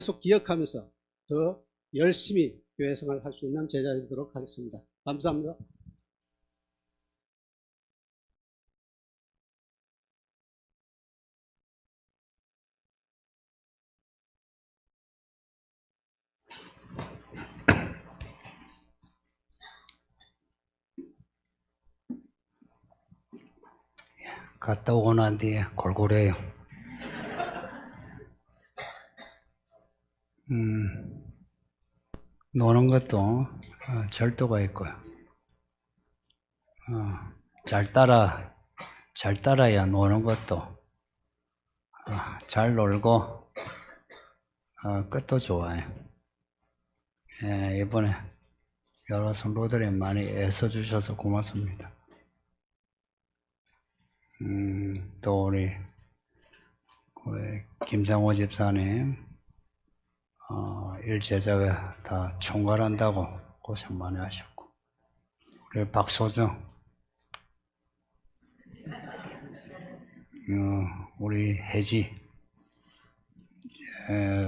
계속 기억하면서 더 열심히 교회 생활할 수 있는 제자 되도록 하겠습니다. 감사합니다. 갔다 오고 난 뒤에 골골해요. 노는 것도 절도가 있고요. 잘 따라야 노는 것도 잘 놀고 끝도 좋아요. 이번에 여러 성도들이 많이 애써주셔서 고맙습니다. 또 우리 김상호 집사님 일제자회 다 총괄한다고 고생 많이 하셨고, 우리 박소정, 우리 혜지,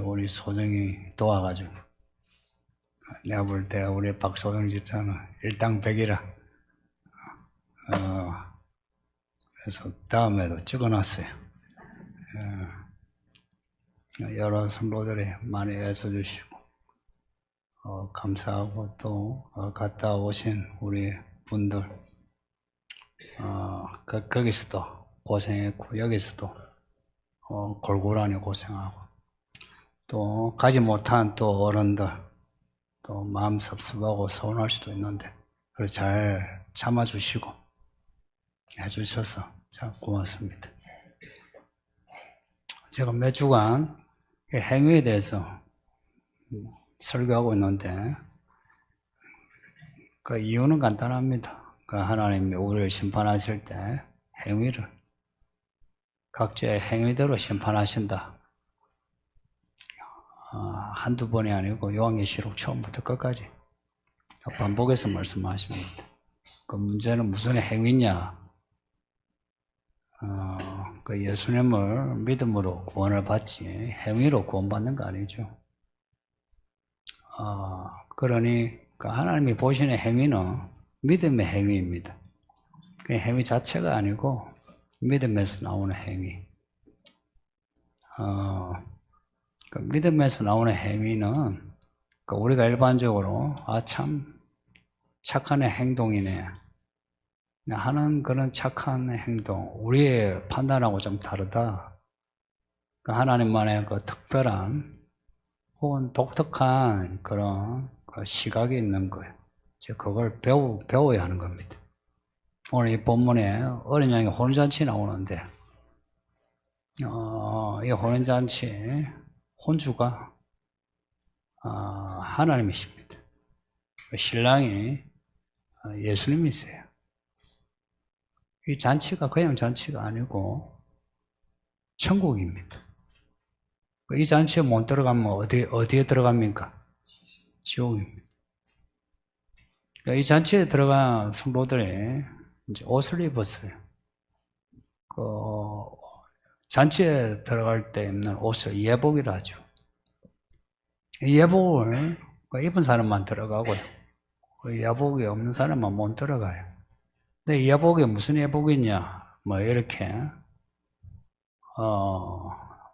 우리 소정이 도와가지고, 내가 볼 때 우리 박소정 집사는 일당백이라 그래서 다음에도 찍어놨어요. 여러 성도들이 많이 애써주시고 감사하고, 또 갔다 오신 우리 분들 거기서도 고생했고 여기서도 골고루 고생하고, 또 가지 못한 또 어른들 또 마음 섭섭하고 서운할 수도 있는데 그걸 잘 참아주시고 해주셔서 참 고맙습니다. 제가 몇 주간 행위에 대해서 설교하고 있는데 그 이유는 간단합니다. 그 하나님이 우리를 심판하실 때 행위를 각자의 행위대로 심판하신다. 한두 번이 아니고 요한계시록 처음부터 끝까지 반복해서 말씀하십니다. 그 문제는 무슨 행위냐? 그 예수님을 믿음으로 구원을 받지 행위로 구원받는 거 아니죠. 그러니 그 하나님이 보시는 행위는 믿음의 행위입니다. 그 행위 자체가 아니고 믿음에서 나오는 행위. 그 믿음에서 나오는 행위는 그 우리가 일반적으로 참 착한 행동이네 하는 그런 착한 행동, 우리의 판단하고 좀 다르다. 그 하나님만의 그 특별한 혹은 독특한 그런 그 시각이 있는 거예요. 이제 그걸 배워야 하는 겁니다. 오늘 이 본문에 어린 양의 혼인잔치 나오는데, 이 혼인잔치 혼주가 하나님이십니다. 신랑이 예수님이세요. 이 잔치가 그냥 잔치가 아니고 천국입니다. 이 잔치에 못 들어가면 어디에 들어갑니까? 지옥입니다. 이 잔치에 들어간 성도들이 이제 옷을 입었어요. 그 잔치에 들어갈 때 입는 옷을 예복이라 하죠. 이 예복을 입은 사람만 들어가고요. 예복이 없는 사람은 못 들어가요. 근데 예복이 무슨 예복이냐? 뭐 이렇게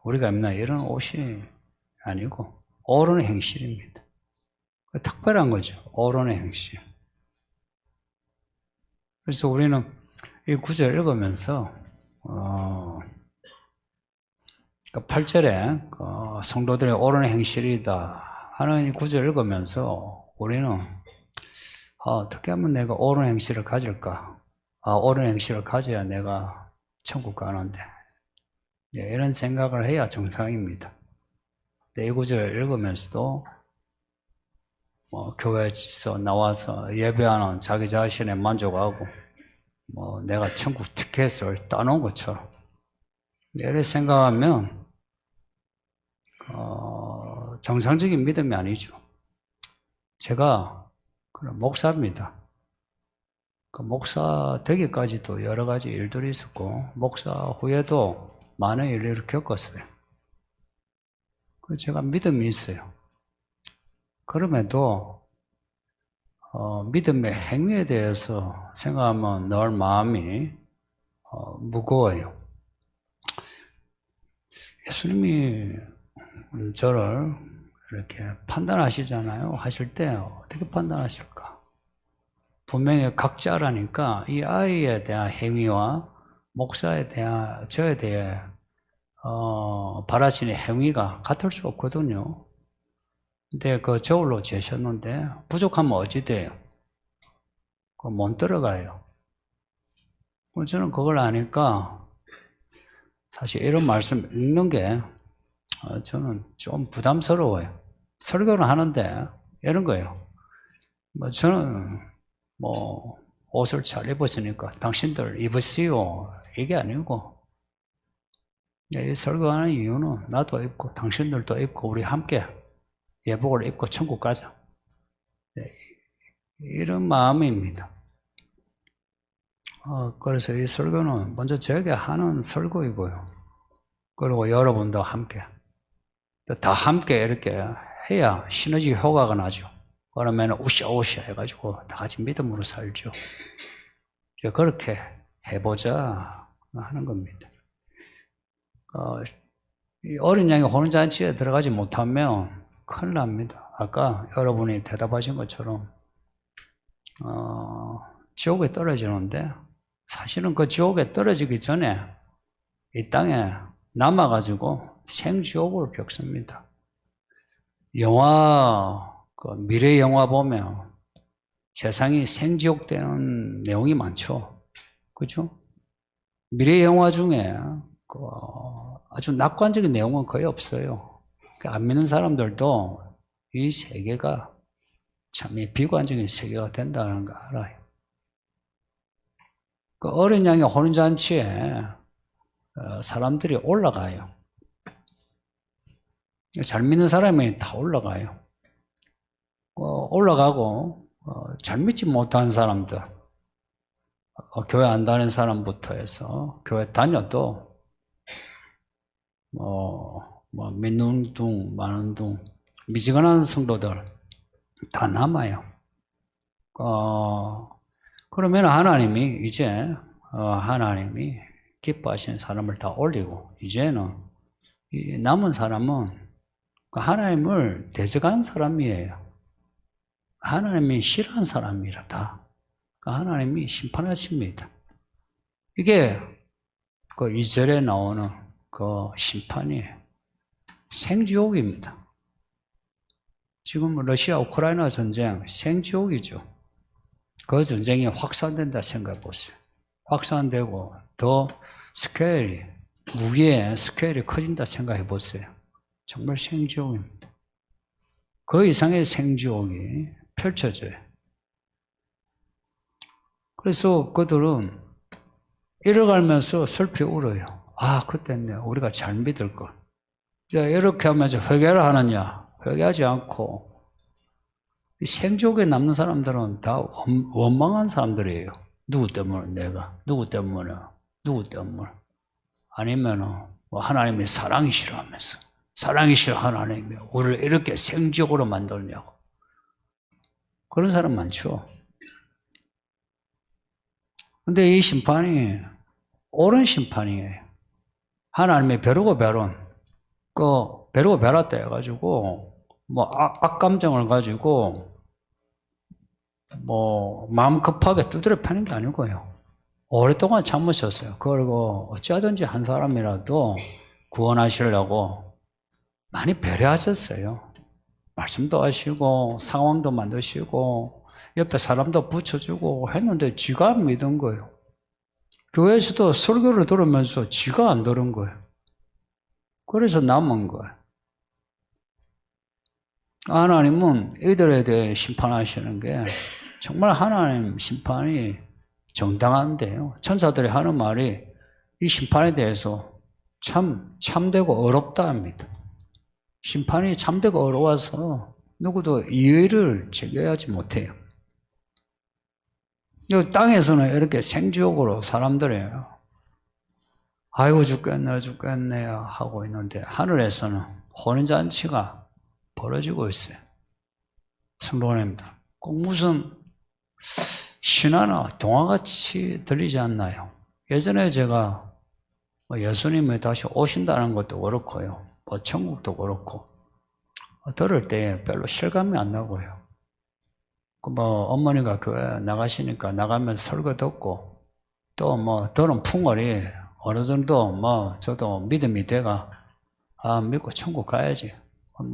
우리가 입는 이런 옷이 아니고 옳은 행실입니다. 특별한 거죠. 옳은 행실. 그래서 우리는 이 구절 읽으면서 그 8절에 성도들의 옳은 행실이다 하는 이 구절 읽으면서 우리는 어떻게 하면 내가 옳은 행실을 가질까? 옳은 행실을 가져야 내가 천국 가는데, 이런 생각을 해야 정상입니다. 이 구절 읽으면서도 교회에서 나와서 예배하는 자기 자신에 만족하고 내가 천국 티켓을 따놓은 것처럼 이렇게 생각하면 정상적인 믿음이 아니죠. 제가 목사입니다. 그 목사 되기까지도 여러 가지 일들이 있었고 목사 후에도 많은 일을 겪었어요. 제가 믿음이 있어요. 그럼에도 믿음의 행위에 대해서 생각하면 늘 마음이 무거워요. 예수님이 저를 이렇게 판단하시잖아요. 하실 때 어떻게 판단하실까? 분명히 각자라니까 이 아이에 대한 행위와 목사에 대한 저에 대해 바라시는 행위가 같을 수 없거든요. 근데 그 저울로 재셨는데 부족하면 어찌 돼요? 못 들어가요. 저는 그걸 아니까 사실 이런 말씀 읽는 게 저는 좀 부담스러워요. 설교를 하는데 이런 거예요. 저는 옷을 잘 입었으니까 당신들 입으시오 이게 아니고, 이 설교하는 이유는 나도 입고 당신들도 입고 우리 함께 예복을 입고 천국 가자, 이런 마음입니다. 그래서 이 설교는 먼저 저에게 하는 설교이고요. 그리고 여러분도 함께, 다 함께 이렇게 해야 시너지 효과가 나죠. 그러면 우샤우샤 해가지고 다 같이 믿음으로 살죠. 그렇게 해보자 하는 겁니다. 이 어린 양이 혼인잔치에 들어가지 못하면 큰일 납니다. 아까 여러분이 대답하신 것처럼 지옥에 떨어지는데, 사실은 그 지옥에 떨어지기 전에 이 땅에 남아가지고 생지옥을 겪습니다. 미래 영화 보면 세상이 생지옥 되는 내용이 많죠. 그죠? 미래 영화 중에 아주 낙관적인 내용은 거의 없어요. 안 믿는 사람들도 이 세계가 참 비관적인 세계가 된다는 거 알아요. 그 어린 양의 혼인잔치에 사람들이 올라가요. 잘 믿는 사람이 다 올라가요. 올라가고 잘 믿지 못한 사람들, 교회 안 다니는 사람부터 해서 교회 다녀도 믿는 둥 마는 둥 미지근한 성도들 다 남아요. 그러면 하나님이 이제 하나님이 기뻐하시는 사람을 다 올리고, 이제는 이 남은 사람은 하나님을 대적한 사람이에요. 하나님이 싫어하는 사람이라 다 하나님이 심판하십니다. 이게 그 2절에 나오는 그 심판이 생지옥입니다. 지금 러시아 우크라이나 전쟁 생지옥이죠. 그 전쟁이 확산된다 생각해 보세요. 확산되고 더 무기의 스케일이 커진다 생각해 보세요. 정말 생지옥입니다. 그 이상의 생지옥이 펼쳐져요. 그래서 그들은 잃어가면서 슬피 울어요. 그때는 우리가 잘 믿을 걸. 이렇게 하면서 회개를 하느냐? 회개하지 않고, 이 생지옥에 남는 사람들은 다 원망한 사람들이에요. 누구 때문에 내가, 누구 때문에, 아니면은 하나님의 사랑이 싫어하면서, 사랑이 싫어 하나님이 우리를 이렇게 생지옥으로 만들냐고. 그런 사람 많죠. 근데 이 심판이 옳은 심판이에요. 하나님의 벼르고 벼른, 벼르고 벼랐다 해가지고, 악감정을 가지고, 마음 급하게 두드려 패는 게 아니고요. 오랫동안 참으셨어요. 그리고 어찌하든지 한 사람이라도 구원하시려고 많이 배려하셨어요. 말씀도 하시고, 상황도 만드시고, 옆에 사람도 붙여주고 했는데 지가 안 믿은 거예요. 교회에서도 설교를 들으면서 지가 안 들은 거예요. 그래서 남은 거예요. 하나님은 이들에 대해 심판하시는 게 정말 하나님 심판이 정당한데요. 천사들이 하는 말이 이 심판에 대해서 참되고 어렵다 합니다. 심판이 참되고 어려워서 누구도 이의를 제기하지 못해요. 땅에서는 이렇게 생지옥으로 사람들이 아이고 죽겠네 하고 있는데, 하늘에서는 혼인잔치가 벌어지고 있어요. 성도님들, 꼭 무슨 신화나 동화같이 들리지 않나요? 예전에 제가 예수님이 다시 오신다는 것도 그렇고요, 천국도 그렇고 들을 때 별로 실감이 안 나고요. 어머니가 교회 나가시니까 나가면서 설교 듣고 또 들은 풍월이 어느 정도 저도 믿음이 돼가 믿고 천국 가야지.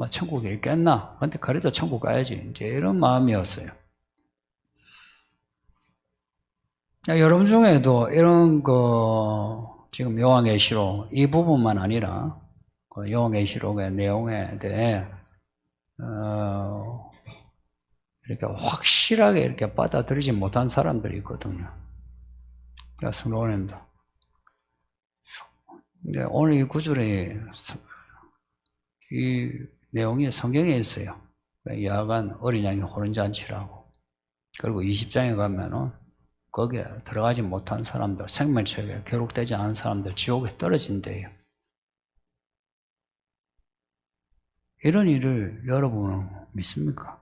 천국에 있겠나? 근데 그래도 천국 가야지. 이제 이런 마음이었어요. 여러분 중에도 이런 지금 요한계시록 이 부분만 아니라 요한계시록의 내용에 대해 이렇게 확실하게 이렇게 받아들이지 못한 사람들이 있거든요. 성도님들, 오늘 이 구절에 이 내용이 성경에 있어요. 야간 어린 양의 혼인잔치라고. 그리고 20장에 가면은 거기에 들어가지 못한 사람들, 생명책에 기록되지 않은 사람들 지옥에 떨어진대요. 이런 일을 여러분은 믿습니까?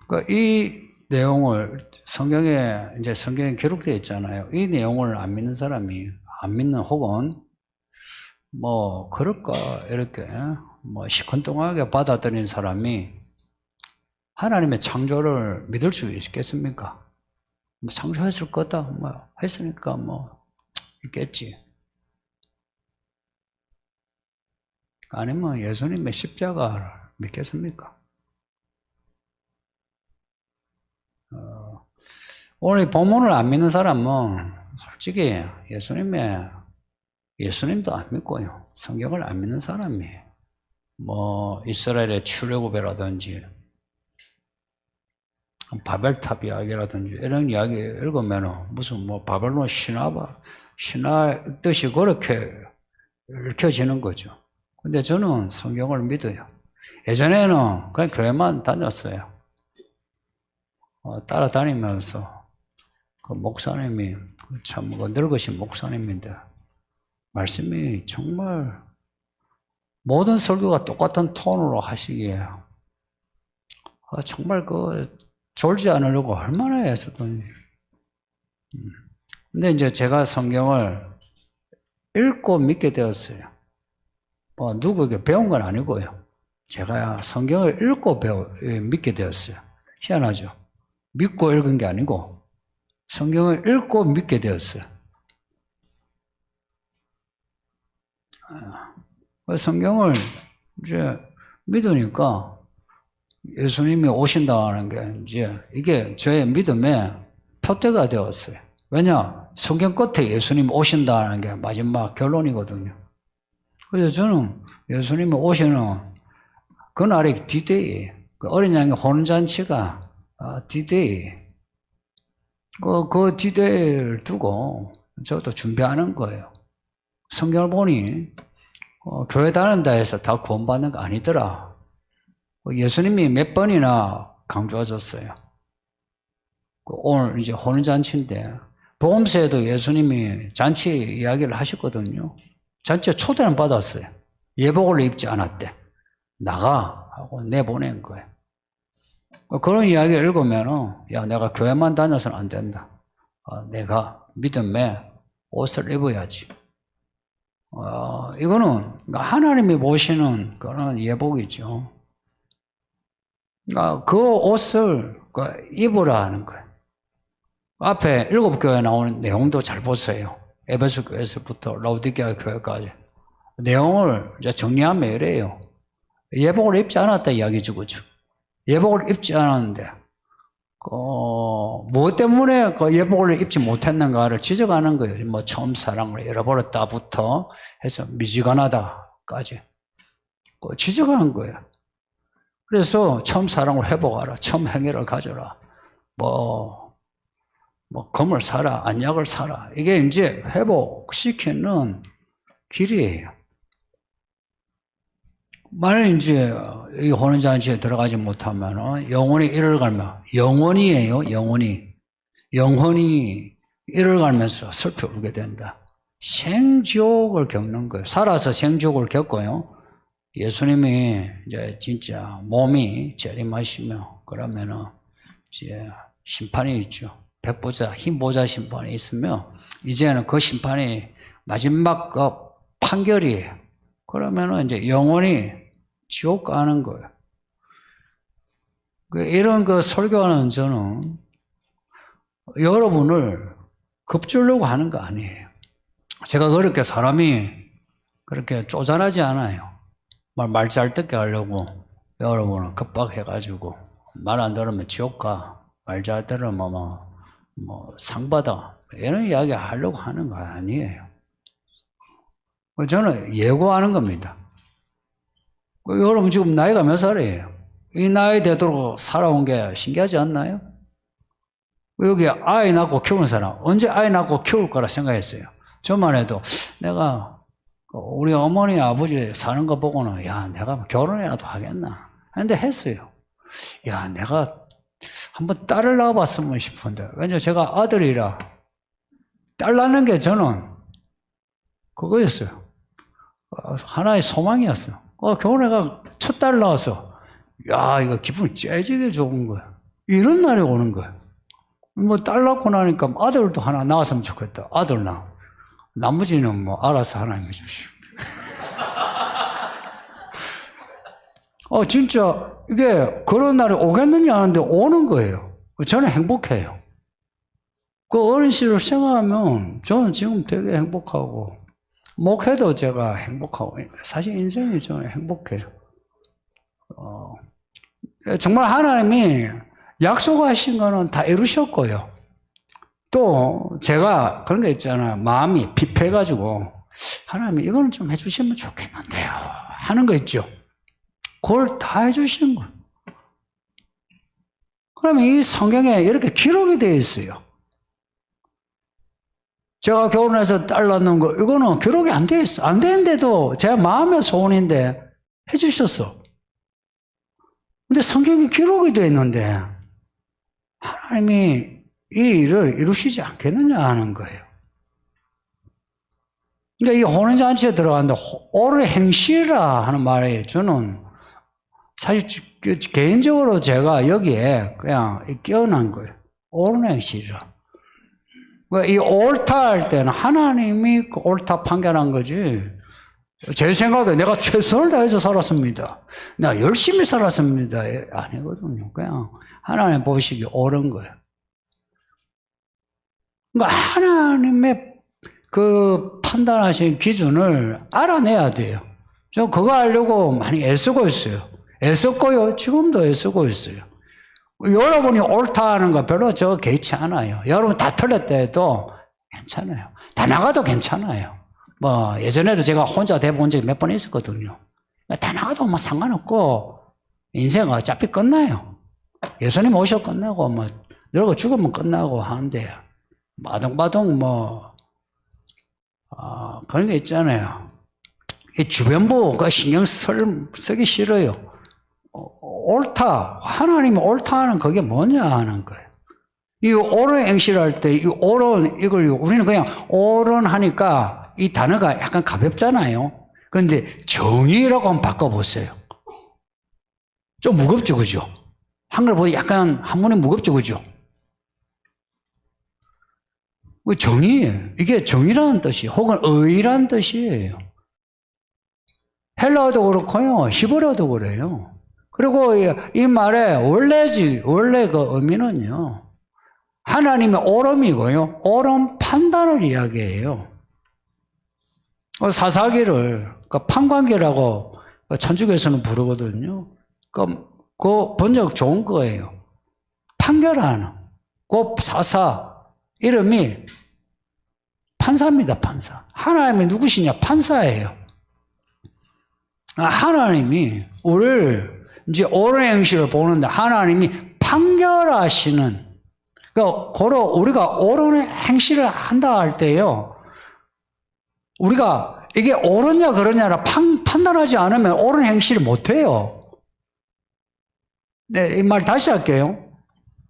그러니까 이 내용을 성경에 기록되어 있잖아요. 이 내용을 안 믿는 사람이, 안 믿는 혹은 그럴까 이렇게 시큰둥하게 받아들인 사람이 하나님의 창조를 믿을 수 있겠습니까? 창조했을 거다, 했으니까 있겠지. 아니면 예수님의 십자가를 믿겠습니까? 오늘 본문을 안 믿는 사람은 솔직히 예수님도 안 믿고요, 성경을 안 믿는 사람이 이스라엘의 출애굽이라든지 바벨탑 이야기라든지 이런 이야기 읽으면 무슨 바벨론 신화 뜻이 그렇게 읽혀지는 거죠. 근데 저는 성경을 믿어요. 예전에는 그냥 교회만 다녔어요. 따라다니면서 그 목사님이 참 늙으신 목사님인데 말씀이 정말 모든 설교가 똑같은 톤으로 하시기에 정말 졸지 않으려고 얼마나 애썼더니. 근데 이제 제가 성경을 읽고 믿게 되었어요. 누구에게 배운 건 아니고요. 제가 성경을 읽고 믿게 되었어요. 희한하죠? 믿고 읽은 게 아니고 성경을 읽고 믿게 되었어요. 성경을 이제 믿으니까 예수님이 오신다는 게 이게 저의 믿음의 표대가 되었어요. 왜냐? 성경 끝에 예수님이 오신다는 게 마지막 결론이거든요. 그래서 저는 예수님이 오시는 그날이 D-Day, 어린 양의 혼인잔치가 D-Day, 그 D-Day를 두고 저도 준비하는 거예요. 성경을 보니 교회 다닌다 해서 다 구원받는 거 아니더라. 예수님이 몇 번이나 강조하셨어요. 오늘 이제 혼인잔치인데 복음서에도 예수님이 잔치 이야기를 하셨거든요. 잔치에 초대는 받았어요. 예복을 입지 않았대. 나가 하고 내보낸 거예요. 그런 이야기를 읽으면 내가 교회만 다녀서는 안 된다. 내가 믿음의 옷을 입어야지. 이거는 하나님이 보시는 그런 예복이죠. 그 옷을 입으라 하는 거예요. 앞에 7교회 나오는 내용도 잘 보세요. 에베소 교회에서부터 라우디게아 교회까지. 내용을 이제 정리하면 이래요. 예복을 입지 않았다 이야기죠, 그죠? 예복을 입지 않았는데, 무엇 때문에 예복을 입지 못했는가를 지적하는 거예요. 처음 사랑을 잃어버렸다부터 해서 미지근하다까지. 지적한 거예요. 그래서 처음 사랑을 회복하라. 처음 행위를 가져라. 금을 사라. 안약을 사라. 이게 이제 회복시키는 길이에요. 만약 이제 이 혼인잔치에 들어가지 못하면 영혼이 이를 갈며, 영혼이에요, 영혼이. 영혼이 이를 갈면서 슬퍼 울게 된다. 생지옥을 겪는 거예요. 살아서 생지옥을 겪고요. 예수님이 이제 진짜 몸이 재림하시며 그러면은 이제 심판이 있죠. 백보자, 흰보자 심판이 있으며 이제는 그 심판이 마지막 그 판결이에요. 그러면은 이제 영원히 지옥 가는 거예요. 이런 그 설교하는 저는 여러분을 겁주려고 하는 거 아니에요. 제가 그렇게 사람이 그렇게 쪼잔하지 않아요. 말 잘 듣게 하려고 여러분을 겁박해가지고 말 안 들으면 지옥 가, 말 잘 들으면 상 받아 이런 이야기 하려고 하는 거 아니에요. 저는 예고하는 겁니다. 여러분 지금 나이가 몇 살이에요? 이 나이 되도록 살아온 게 신기하지 않나요? 여기 아이 낳고 키우는 사람 언제 아이 낳고 키울 거라 생각했어요? 저만 해도 내가 우리 어머니 아버지 사는 거 보고는 야 내가 결혼이라도 하겠나 근데 했어요. 야 내가 한번 딸을 낳아봤으면 싶은데 왜냐면 제가 아들이라 딸 낳는 게 저는 그거였어요. 하나의 소망이었어요. 결혼해가 첫 딸 낳았어. 야 이거 기분이 째지게 좋은 거야. 이런 날이 오는 거야. 뭐 딸 낳고 나니까 아들도 하나 낳았으면 좋겠다. 아들 낳아. 나머지는 뭐 알아서 하나님이 주시오. 진짜 이게 그런 날이 오겠느냐 하는데 오는 거예요. 저는 행복해요. 그 어린 시절 생각하면 저는 지금 되게 행복하고 목회도 제가 행복하고 사실 인생이 저는 행복해요. 정말 하나님이 약속하신 거는 다 이루셨고요. 또 제가 그런 게 있잖아요. 마음이 핍해가지고 하나님 이거는 좀 해주시면 좋겠는데요 하는 거 있죠. 그걸 다 해주시는 거예요. 그러면 이 성경에 이렇게 기록이 되어 있어요. 제가 결혼해서 딸 낳는 거 이거는 기록이 안 되어 있어. 안 되는데도 제 마음의 소원인데 해주셨어. 근데 성경에 기록이 되어 있는데 하나님이 이 일을 이루시지 않겠느냐 하는 거예요. 그러니까 이 혼인잔치에 들어가는데 옳은 행실이라 하는 말에 저는 사실 개인적으로 제가 여기에 그냥 끼어난 거예요. 옳은 행실이라. 이 옳다 할 때는 하나님이 그 옳다 판결한 거지. 제 생각에 내가 최선을 다해서 살았습니다. 내가 열심히 살았습니다. 아니거든요. 그냥 하나님 보시기 옳은 거예요. 그러니까 하나님의 그 판단하신 기준을 알아내야 돼요. 저 그거 하려고 많이 애쓰고 있어요. 애썼고요. 지금도 애쓰고 있어요. 여러분이 옳다 하는 거 별로 저 개의치 않아요. 여러분 다 틀렸다 해도 괜찮아요. 다 나가도 괜찮아요. 뭐 예전에도 제가 혼자 돼본 적이 몇 번 있었거든요. 다 나가도 뭐 상관없고 인생 어차피 끝나요. 예수님 오셔 끝나고 뭐 늙어 죽으면 끝나고 하는데 마동마동 그런 게 있잖아요. 이 주변부 그 신경 쓰기 싫어요. 옳다. 하나님이 옳다 하는 그게 뭐냐 하는 거예요. 이 옳은 행실할 때, 이 옳은, 이걸 우리는 그냥 옳은 하니까 이 단어가 약간 가볍잖아요. 그런데 정의라고 한번 바꿔보세요. 좀 무겁죠, 그죠? 한글보다 약간 한문이 무겁죠, 그죠? 정의예요. 이게 정의라는 뜻이 혹은 의라는 뜻이에요. 헬라어도 그렇고요. 히브리어도 그래요. 그리고 이 말의 원래 그 의미는요. 하나님의 옳음이고요. 옳은 판단을 이야기해요. 사사기를 판관계라고 천주교에서는 부르거든요. 그 번역 좋은 거예요. 판결하는 그 사사 이름이 판사입니다. 판사. 하나님이 누구시냐? 판사예요. 하나님이 우리를 이제 옳은 행실을 보는데 하나님이 판결하시는 고로 우리가 옳은 행실을 한다 할 때요. 우리가 이게 옳으냐 그러냐라 판단하지 않으면 옳은 행실을 못해요. 네, 이 말 다시 할게요.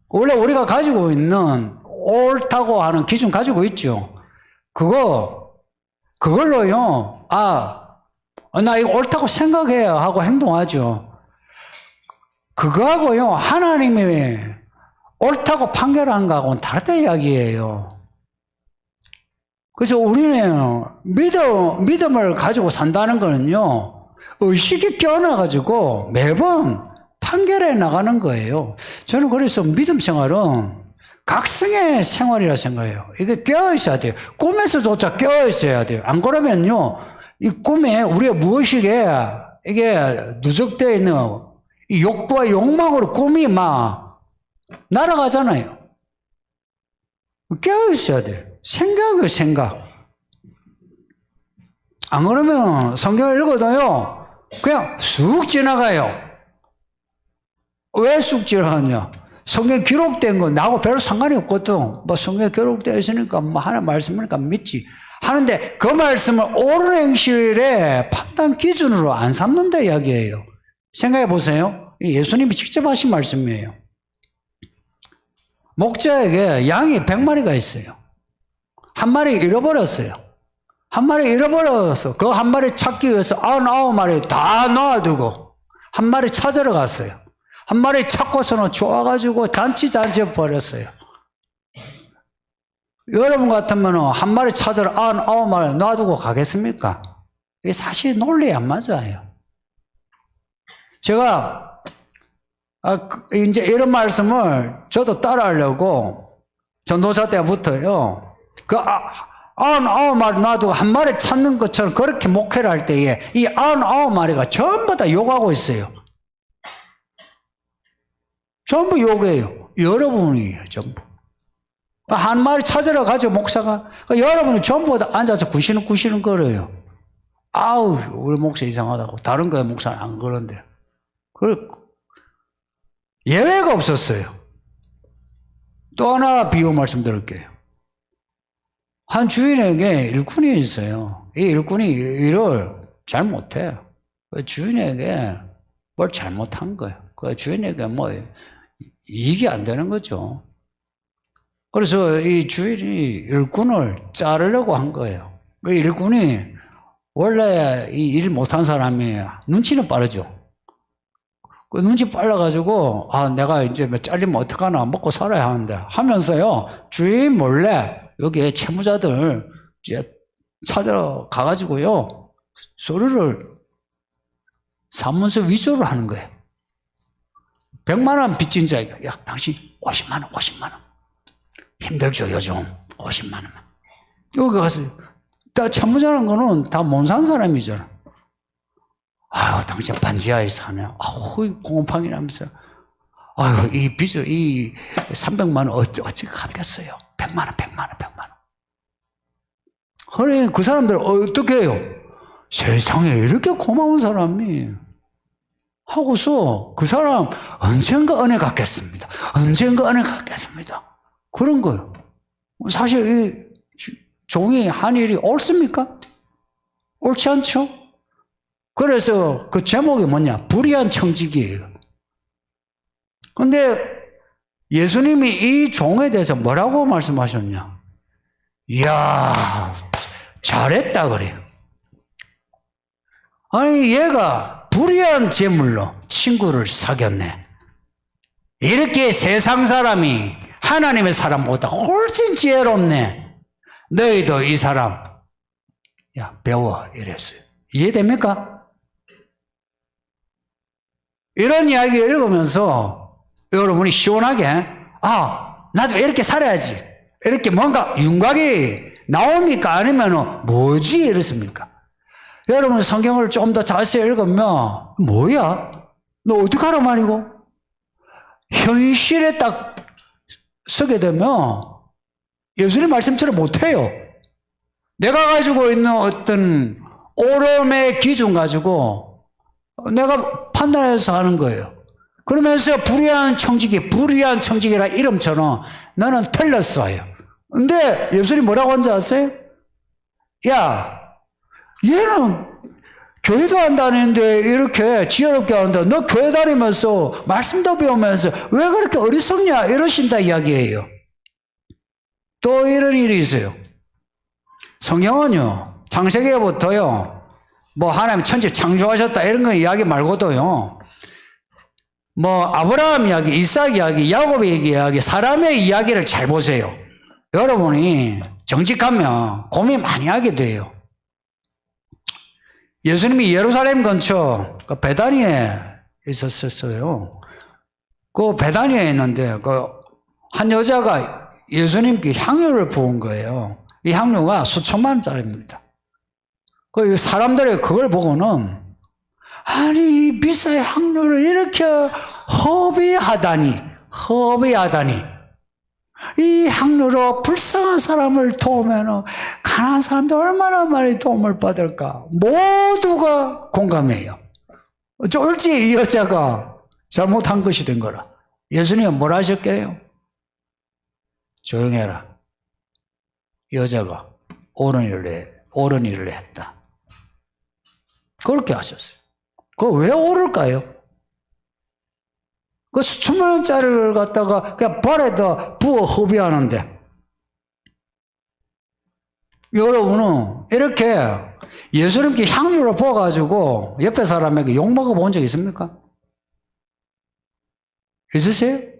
원래 우리가 가지고 있는 옳다고 하는 기준 가지고 있죠. 그거 그걸로요, 나 이거 옳다고 생각해요 하고 행동하죠. 그거하고요, 하나님이 옳다고 판결한 거하고는 다르다 이야기예요. 그래서 우리는 믿음을 가지고 산다는 거는요, 의식이 껴나가지고 매번 판결해 나가는 거예요. 저는 그래서 믿음 생활은 각성의 생활이라 생각해요. 이게 깨어있어야 돼요. 꿈에서조차 깨어있어야 돼요. 안 그러면요, 이 꿈에 우리가 무의식에 이게 누적되어 있는 이 욕구와 욕망으로 꿈이 막 날아가잖아요. 깨어있어야 돼요. 생각이에요, 생각. 안 그러면 성경을 읽어도요, 그냥 쑥 지나가요. 왜 쑥 지나가냐? 성경에 기록된 건 나하고 별로 상관이 없거든. 뭐 성경에 기록되어 있으니까 뭐 하나 말씀이니까 믿지. 하는데 그 말씀을 옳은 행실의 판단 기준으로 안 삼는다 이야기예요. 생각해 보세요. 예수님이 직접 하신 말씀이에요. 목자에게 양이 100마리가 있어요. 한 마리 잃어버렸어요. 한 마리 잃어버려서 그 한 마리 찾기 위해서 99마리 다 놔두고 한 마리 찾으러 갔어요. 한 마리 찾고서는 좋아가지고 잔치 버렸어요. 여러분 같으면 한 마리 찾으러 99마리 놔두고 가겠습니까? 이게 사실 논리에 안 맞아요. 제가 이제 이런 말씀을 저도 따라하려고 전도사 때부터요, 99마리 놔두고 한 마리 찾는 것처럼 그렇게 목회를 할 때에 이 99마리가 전부 다 욕하고 있어요. 전부 욕이에요. 여러분이에요, 전부. 한 마리 찾으러 가죠, 목사가. 여러분은 전부 다 앉아서 구시는 거려요. 아우, 우리 목사 이상하다고. 다른 거 목사는 안 그런데. 예외가 없었어요. 또 하나 비유 말씀드릴게요. 한 주인에게 일꾼이 있어요. 이 일꾼이 일을 잘 못해요. 주인에게 뭘 잘못한 거예요. 그 주인에게 뭐 이익이 안 되는 거죠. 그래서 이 주인이 일꾼을 자르려고 한 거예요. 그 일꾼이 원래 이 일 못한 사람이 눈치는 빠르죠. 그 눈치 빨라가지고, 내가 이제 잘리면 어떡하나, 먹고 살아야 하는데 하면서요, 주인 몰래 여기에 채무자들 이제 찾으러 가가지고요, 서류를 사문서 위조를 하는 거예요. 100만 원 빚진 자에게, 야, 당신 50만 원. 힘들죠, 요즘. 50만 원만. 여기 가서, 다 채무자라는 거는 다 못 산 사람이잖아. 아유, 당신 반지하에 사네요. 아우, 공업팡이라면서. 아유, 이 빚을, 이 300만 원 어떻게 갚겠어요? 100만 원. 그래, 그 사람들 어떻게 해요? 세상에 이렇게 고마운 사람이. 하고서 그 사람 언젠가 은혜 갚겠습니다. 그런 거예요. 사실 이 종이 한 일이 옳습니까? 옳지 않죠? 그래서 그 제목이 뭐냐? 불의한 청직이에요. 근데 예수님이 이 종에 대해서 뭐라고 말씀하셨냐? 이야, 잘했다 그래요. 아니, 얘가 불의한 재물로 친구를 사귀었네. 이렇게 세상 사람이 하나님의 사람보다 훨씬 지혜롭네. 너희도 이 사람, 배워. 이랬어요. 이해됩니까? 이런 이야기를 읽으면서 여러분이 시원하게, 나도 이렇게 살아야지. 이렇게 뭔가 윤곽이 나옵니까? 아니면 뭐지? 이렇습니까? 여러분 성경을 좀 더 자세히 읽으면 뭐야? 너 어떡하란 말이고? 현실에 딱 서게 되면 예수님 말씀처럼 못해요. 내가 가지고 있는 어떤 옳음의 기준 가지고 내가 판단해서 하는 거예요. 그러면서 불의한 청직이라 이름처럼 너는 틀렸어요. 근데 예수님 뭐라고 한지 아세요? 야, 얘는 교회도 안 다니는데 이렇게 지혜롭게 하는데 너 교회 다니면서 말씀도 배우면서 왜 그렇게 어리석냐 이러신다 이야기예요. 또 이런 일이 있어요. 성경은요, 창세기부터요, 뭐 하나님 천지 창조하셨다 이런 거 이야기 말고도요, 뭐 아브라함 이야기, 이삭 이야기, 야곱의 이야기, 사람의 이야기를 잘 보세요. 여러분이 정직하면 고민 많이 하게 돼요. 예수님이 예루살렘 근처 그 베다니에 있었어요. 그 베다니에 있는데 그 한 여자가 예수님께 향료를 부은 거예요. 이 향료가 수천만 원짜리입니다. 그 사람들이 그걸 보고는 아니 이 비싼 향료를 이렇게 허비하다니 이 향료로 불쌍한 사람을 도우면 가난한 사람들 얼마나 많이 도움을 받을까 모두가 공감해요. 쫄지 이 여자가 잘못한 것이 된 거라. 예수님은 뭐라 하셨게요? 조용해라. 여자가 옳은 일을 했다. 그렇게 하셨어요. 그거 왜 옳을까요? 그 수천만 원짜리를 갖다가 그냥 발에다 부어 허비하는데, 여러분은 이렇게 예수님께 향유를 부어가지고 옆에 사람에게 욕먹어 본 적 있습니까? 있으세요?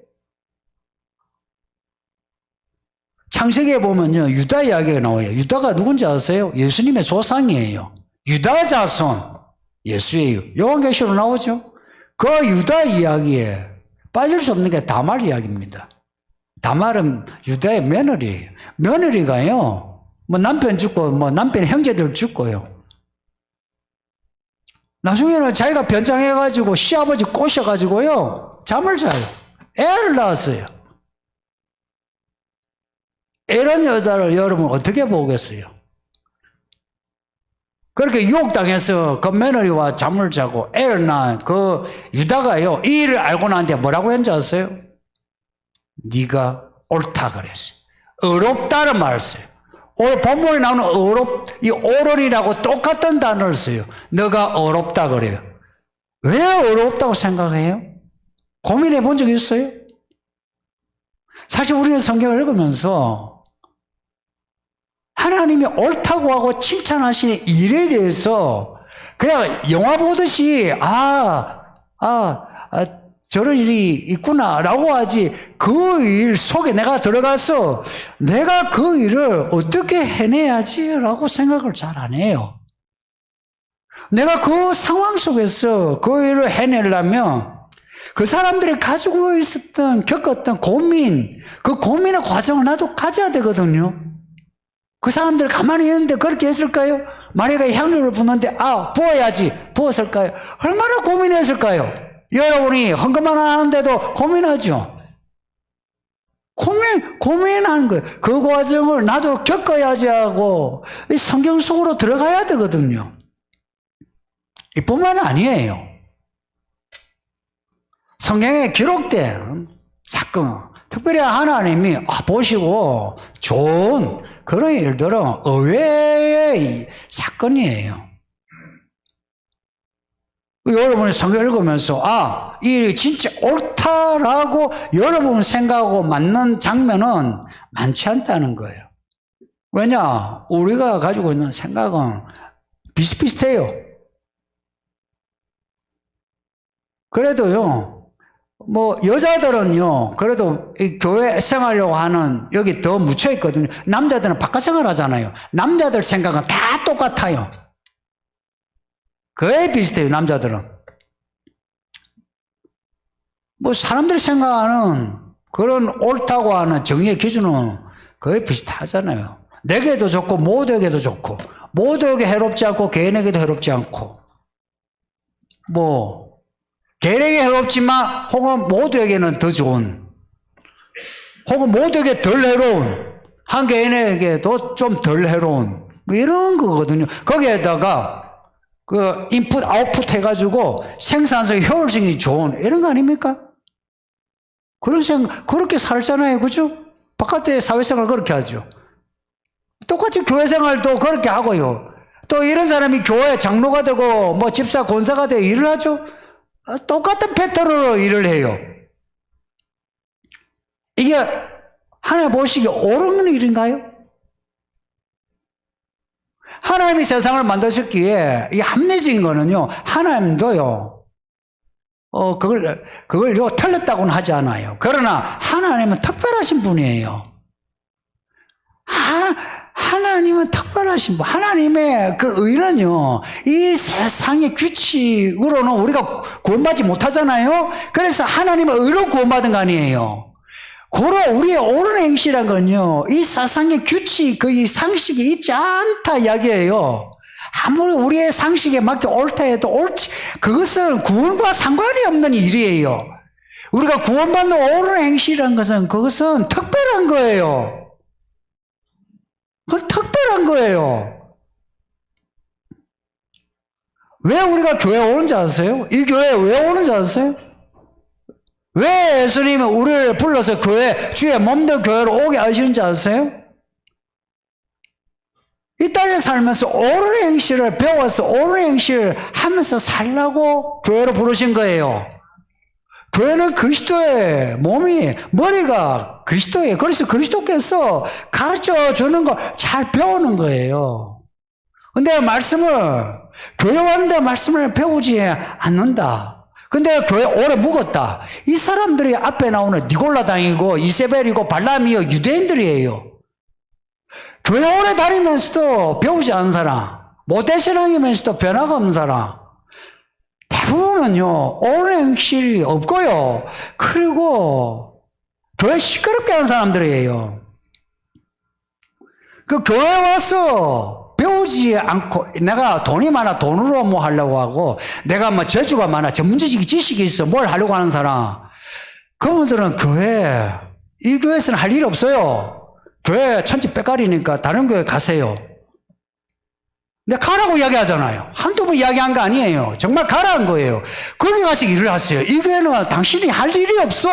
창세기에 보면요, 유다 이야기가 나와요. 유다가 누군지 아세요? 예수님의 조상이에요. 유다 자손, 예수예요. 요한계시로 나오죠? 그 유다 이야기에 빠질 수 없는 게 다말 이야기입니다. 다말은 유다의 며느리예요. 며느리가요, 뭐 남편 죽고, 뭐 남편 형제들 죽고요. 나중에는 자기가 변장해가지고 시아버지 꼬셔가지고요, 잠을 자요. 애를 낳았어요. 이런 여자를 여러분 어떻게 보겠어요? 그렇게 유혹당해서 그 며느리와 잠을 자고 애를 낳은 그 유다가요, 이 일을 알고 나한테 뭐라고 했는지 아세요? 네가 옳다 그랬어요. 어렵다는 말을 써요. 오늘 본문에 나오는 이 옳은이라고 똑같은 단어를 써요. 너가 어렵다 그래요. 왜 어렵다고 생각해요? 고민해 본 적 있어요? 사실 우리는 성경을 읽으면서 하나님이 옳다고 하고 칭찬하시는 일에 대해서 그냥 영화 보듯이 저런 일이 있구나라고 하지, 그 일 속에 내가 들어가서 내가 그 일을 어떻게 해내야지라고 생각을 잘 안 해요. 내가 그 상황 속에서 그 일을 해내려면 그 사람들이 가지고 겪었던 고민, 그 고민의 과정을 나도 가져야 되거든요. 그 사람들 가만히 있는데 그렇게 했을까요? 마리아가 향료를 부었는데 부어야지 부었을까요? 얼마나 고민했을까요? 여러분이 헌금만 하는데도 고민하죠. 고민하는 거예요. 그 과정을 나도 겪어야지 하고 성경 속으로 들어가야 되거든요. 이뿐만 아니에요. 성경에 기록된 사건, 특별히 하나님이 보시고 좋은 그런 일들은 의외의 사건이에요. 여러분이 성경 읽으면서 이 일이 진짜 옳다라고 여러분 생각하고 맞는 장면은 많지 않다는 거예요. 왜냐? 우리가 가지고 있는 생각은 비슷비슷해요. 그래도요, 뭐 여자들은요 그래도 이 교회 생활하려고 하는 여기 더 묻혀 있거든요. 남자들은 바깥 생활 하잖아요. 남자들 생각은 다 똑같아요. 거의 비슷해요. 남자들은 뭐 사람들이 생각하는 그런 옳다고 하는 정의의 기준은 거의 비슷하잖아요. 내게도 좋고 모두에게도 좋고, 모두에게 해롭지 않고 개인에게도 해롭지 않고, 뭐 개인에게 해롭지만 혹은 모두에게는 더 좋은, 혹은 모두에게 덜 해로운, 한 개인에게도 좀 덜 해로운, 뭐 이런 거거든요. 거기에다가 그 인풋 아웃풋 해가지고 생산성 효율성이 좋은 이런 거 아닙니까? 그런 생각, 그렇게 살잖아요. 그죠? 바깥에 사회생활 그렇게 하죠. 똑같이 교회생활도 그렇게 하고요. 또 이런 사람이 교회 장로가 되고 뭐 집사 권사가 되고 일을 하죠. 똑같은 패턴으로 일을 해요. 이게 하나님 보시기에 옳은 일인가요? 하나님이 세상을 만드셨기에 이 합리적인 거는요, 하나님도요, 그걸요, 틀렸다고는 하지 않아요. 그러나 하나님은 특별하신 분이에요. 하나님은 특별하신 분. 하나님의 그 의는요, 이 세상의 규칙으로는 우리가 구원받지 못하잖아요? 그래서 하나님의 의로 구원받은 거 아니에요. 고로 우리의 옳은 행실한 건요, 이 세상의 규칙, 그 상식이 있지 않다 이야기예요. 아무리 우리의 상식에 맞게 옳다 해도 그것은 구원과 상관이 없는 일이에요. 우리가 구원받는 옳은 행실한 것은 그것은 특별한 거예요. 그건 특별한 거예요. 왜 우리가 교회에 오는지 아세요? 이 교회에 왜 오는지 아세요? 왜 예수님이 우리를 불러서 주의 몸된 교회로 오게 하시는지 아세요? 이 땅에 살면서 옳은 행실을 배워서 옳은 행실을 하면서 살라고 교회로 부르신 거예요. 교회는 그리스도의 머리가 그리스도예요. 그래서 그리스도께서 가르쳐 주는 걸 잘 배우는 거예요. 근데 교회 왔는데 말씀을 배우지 않는다. 근데 교회 오래 묵었다. 이 사람들이 앞에 나오는 니골라당이고 이세벨이고 발람이요, 유대인들이에요. 교회 오래 다니면서도 배우지 않은 사람, 모태신앙이면서도 변화가 없는 사람, 대부분은요, 옳은 행실이 없고요. 그리고 교회 시끄럽게 하는 사람들이에요. 그 교회 와서 배우지 않고, 내가 돈이 많아 돈으로 뭐 하려고 하고, 내가 뭐 재주가 많아 전문적인 지식이 있어 뭘 하려고 하는 사람, 그분들은 이 교회에서는 할 일이 없어요. 교회 천지 빼가리니까 다른 교회 가세요. 근데 가라고 이야기하잖아요. 한두 번 이야기한 거 아니에요. 정말 가라는 거예요. 거기 가서 일을 하세요. 이 교회는 당신이 할 일이 없어.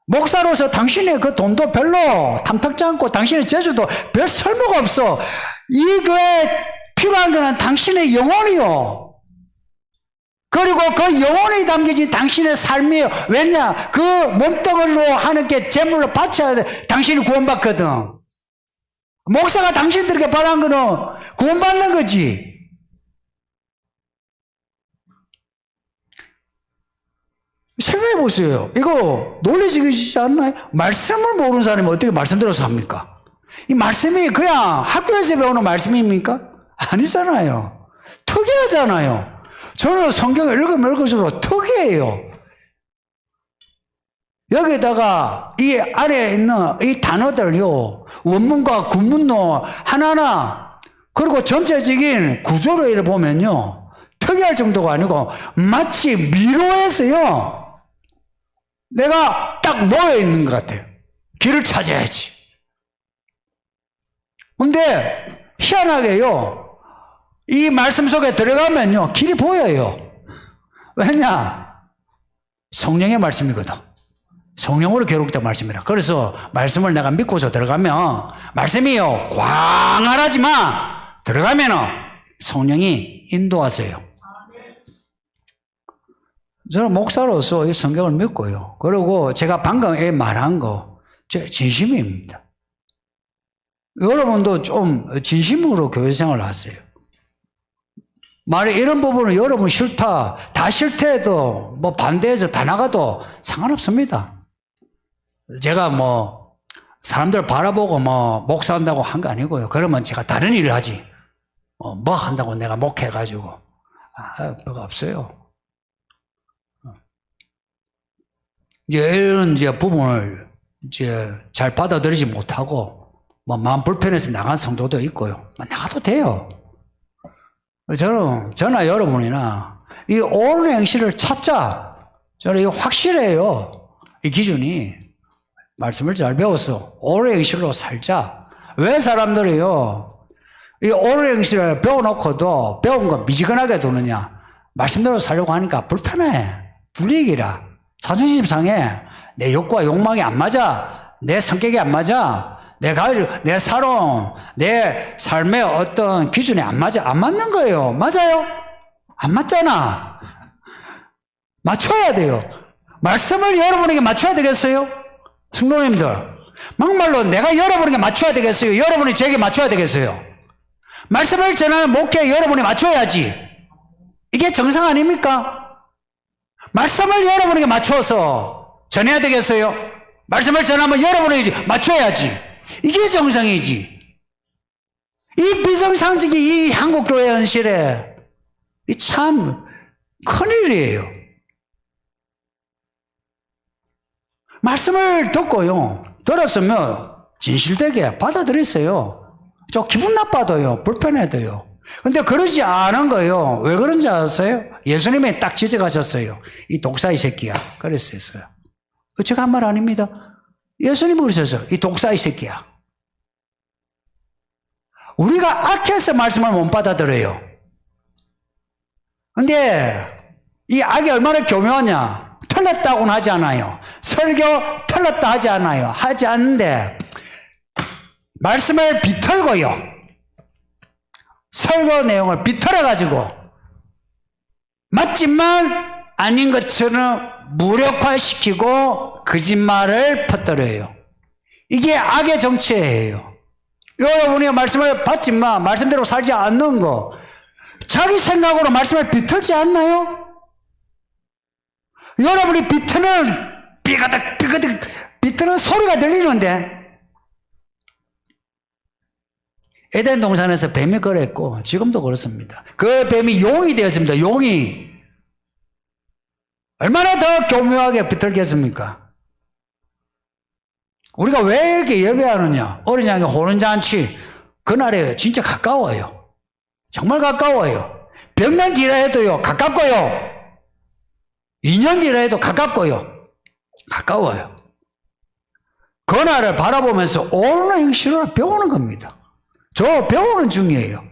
목사로서 당신의 그 돈도 별로 탐탁지 않고 당신의 재주도 별 쓸모가 없어. 이 교회에 필요한 거는 당신의 영혼이요. 그리고 그 영혼이 담겨진 당신의 삶이에요. 왜냐? 그 몸뚱어리로 하나님께 제물로 바쳐야 돼. 당신이 구원받거든. 목사가 당신들에게 바란 거는 구원받는 거지. 생각해 보세요. 이거 논리적이지 않나요? 말씀을 모르는 사람이 어떻게 말씀 들어서 합니까? 이 말씀이 그냥 학교에서 배우는 말씀입니까? 아니잖아요. 특이하잖아요. 저는 성경을 읽으면 읽을수록 특이해요. 여기다가 이 안에 있는 이 단어들요, 원문과 구문도 하나하나, 그리고 전체적인 구조를 보면요, 특이할 정도가 아니고 마치 미로에서요, 내가 딱 놓여 있는 것 같아요. 길을 찾아야지. 근데 희한하게요, 이 말씀 속에 들어가면요, 길이 보여요. 왜냐? 성령의 말씀이거든. 성령으로 기록된 말씀이라. 그래서 말씀을 내가 믿고서 들어가면, 말씀이요, 광활하지만 들어가면은 성령이 인도하세요. 저는 목사로서 이 성경을 믿고요. 그리고 제가 방금 말한 거, 제 진심입니다. 여러분도 좀 진심으로 교회 생활을 하세요. 만약 이런 부분은 여러분 싫다, 다 싫다 해도 뭐 반대해서 다 나가도 상관없습니다. 제가 뭐 사람들 바라보고 뭐 목사한다고 한 거 아니고요. 그러면 제가 다른 일을 하지. 뭐 한다고 내가 목해가지고. 뭐가 없어요. 이런 부분을 잘 받아들이지 못하고 뭐 마음 불편해서 나간 성도도 있고요. 나가도 돼요. 저나 여러분이나 이 옳은 행실을 찾자. 저는 이거 확실해요. 이 기준이. 말씀을 잘 배워서 옳은 행실로 살자. 왜 사람들이요, 이 옳은 행실을 배워놓고도 배운 거 미지근하게 두느냐? 말씀대로 살려고 하니까 불편해. 불이익이라. 자존심 상해. 내 욕과 욕망이 안 맞아. 내 성격이 안 맞아. 내 사랑, 내 삶의 어떤 기준에 안 맞아. 안 맞는 거예요. 맞아요? 안 맞잖아. 맞춰야 돼요. 말씀을 여러분에게 맞춰야 되겠어요? 성도님들, 막말로 내가 여러분에게 맞춰야 되겠어요? 여러분이 저에게 맞춰야 되겠어요? 말씀을 전하는 목회에 여러분이 맞춰야지. 이게 정상 아닙니까? 말씀을 여러분에게 맞춰서 전해야 되겠어요? 말씀을 전하면 여러분에게 맞춰야지. 이게 정상이지. 이 비정상적인 이 한국교회 현실에 참 큰일이에요. 말씀을 듣고요. 들었으면 진실되게 받아들였어요. 저 기분 나빠도요. 불편해도요. 근데 그러지 않은 거예요. 왜 그런지 아세요? 예수님이 딱 지적하셨어요. 이 독사이 새끼야. 그랬어요. 제가 한 말 아닙니다. 예수님이 그러셨어요. 이 독사이 새끼야. 우리가 악해서 말씀을 못 받아들여요. 근데 이 악이 얼마나 교묘하냐. 틀렸다고는 하지 않아요. 설교 틀렸다 하지 않아요. 하지 않는데 말씀을 비틀고요. 설교 내용을 비틀어가지고 맞지만 아닌 것처럼 무력화시키고 거짓말을 퍼뜨려요. 이게 악의 정체예요. 여러분이 말씀을 받지만 말씀대로 살지 않는 거, 자기 생각으로 말씀을 비틀지 않나요? 여러분이 비트는 삐그덕 비트는 소리가 들리는데 에덴 동산에서 뱀이 그랬고 지금도 그렇습니다. 그 뱀이 용이 되었습니다. 용이 얼마나 더 교묘하게 비틀겠습니까? 우리가 왜 이렇게 예배하느냐? 어린 양의 호른 잔치 그날에 진짜 가까워요. 정말 가까워요. 100년 뒤라 해도요 가깝고요. 2년 뒤라 해도 가깝고요. 가까워요. 그날을 바라보면서 옳은 행실을 배우는 겁니다. 저 배우는 중이에요.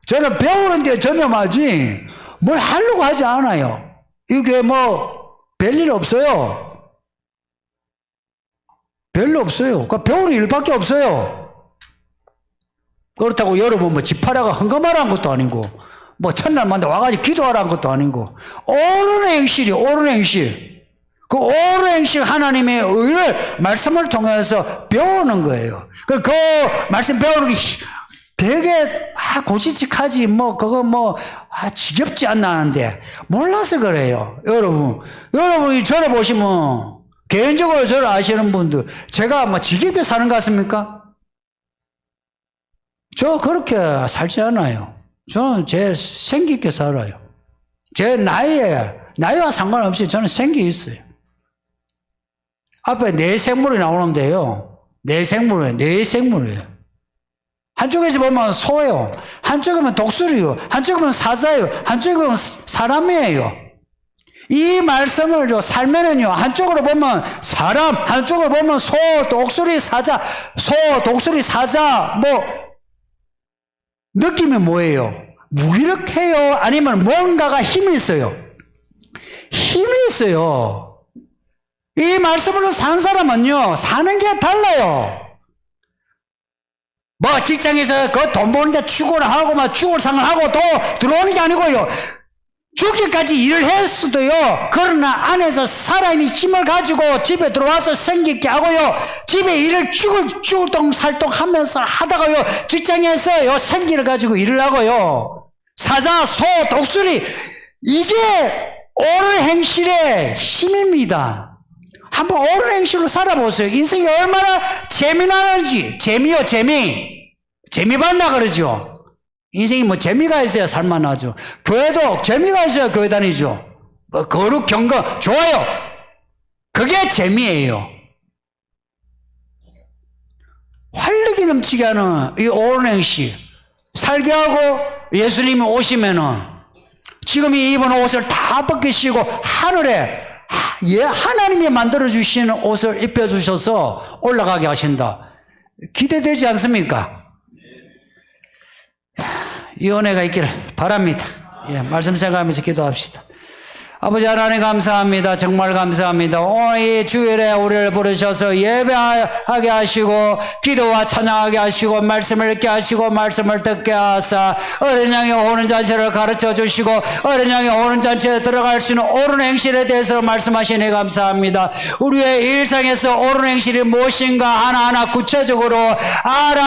저는 배우는 데 전념하지 뭘 하려고 하지 않아요. 이게 뭐 별일 없어요. 별로 없어요. 그러니까 배우는 일밖에 없어요. 그렇다고 여러분 뭐 집하라가 헌금하라는 것도 아니고 뭐 첫날만데 와가지고 기도하라는 것도 아니고 옳은 행실이 옳은 행실. 그 옳은 행실 하나님의 의를 말씀을 통해서 배우는 거예요. 그 말씀 배우는 게 되게 고지식하지 뭐 그거 지겹지 않나 하는데 몰라서 그래요. 여러분이 저를 보시면 개인적으로 저를 아시는 분들 제가 뭐 지겹게 사는 것 같습니까? 저 그렇게 살지 않아요. 저는 제 생기 있게 살아요. 제 나이와 상관없이 저는 생기 있어요. 앞에 네 생물이 나오는데요. 네 생물이에요. 한쪽에서 보면 소예요. 한쪽이면 독수리요. 한쪽이면 사자예요. 한쪽이면 사람이에요. 이 말씀을 살면은요, 한쪽으로 보면 사람, 한쪽으로 보면 소, 독수리, 사자, 느낌이 뭐예요? 무기력해요? 아니면 뭔가가 힘이 있어요? 힘이 있어요. 이 말씀으로 산 사람은요, 사는 게 달라요. 뭐 직장에서 그 돈 버는데 출근을 하고 막 출근상을 하고 또 들어오는 게 아니고요. 죽기까지 일을 했어도요. 그러나 안에서 살아있는 힘을 가지고 집에 들어와서 생기 있게 하고요. 집에 일을 쭈글쭈글동살동 하면서 하다가요. 직장에서요 생기를 가지고 일을 하고요. 사자, 소, 독수리 이게 옳은 행실의 힘입니다. 한번 옳은 행실로 살아보세요. 인생이 얼마나 재미나는지. 재미요, 재미. 재미 받나 그러죠. 인생이 뭐 재미가 있어야 살만하죠. 교회도 재미가 있어야 교회 다니죠. 거룩, 경건, 좋아요. 그게 재미예요. 활력이 넘치게 하는 이 옳은 행실. 살게 하고 예수님이 오시면은 지금 이 입은 옷을 다 벗기시고 하늘에 하나님이 만들어주신 옷을 입혀주셔서 올라가게 하신다. 기대되지 않습니까? 이 은혜가 있기를 바랍니다. 말씀 생각하면서 기도합시다. 아버지 하나님 감사합니다. 정말 감사합니다. 오늘 이 주일에 우리를 부르셔서 예배하게 하시고 기도와 찬양하게 하시고 말씀을 읽게 하시고 말씀을 듣게 하사 어린 양의 오는 잔치를 가르쳐 주시고 어린 양의 오는 잔치에 들어갈 수 있는 옳은 행실에 대해서 말씀하시니 감사합니다. 우리의 일상에서 옳은 행실이 무엇인가 하나하나 구체적으로 알아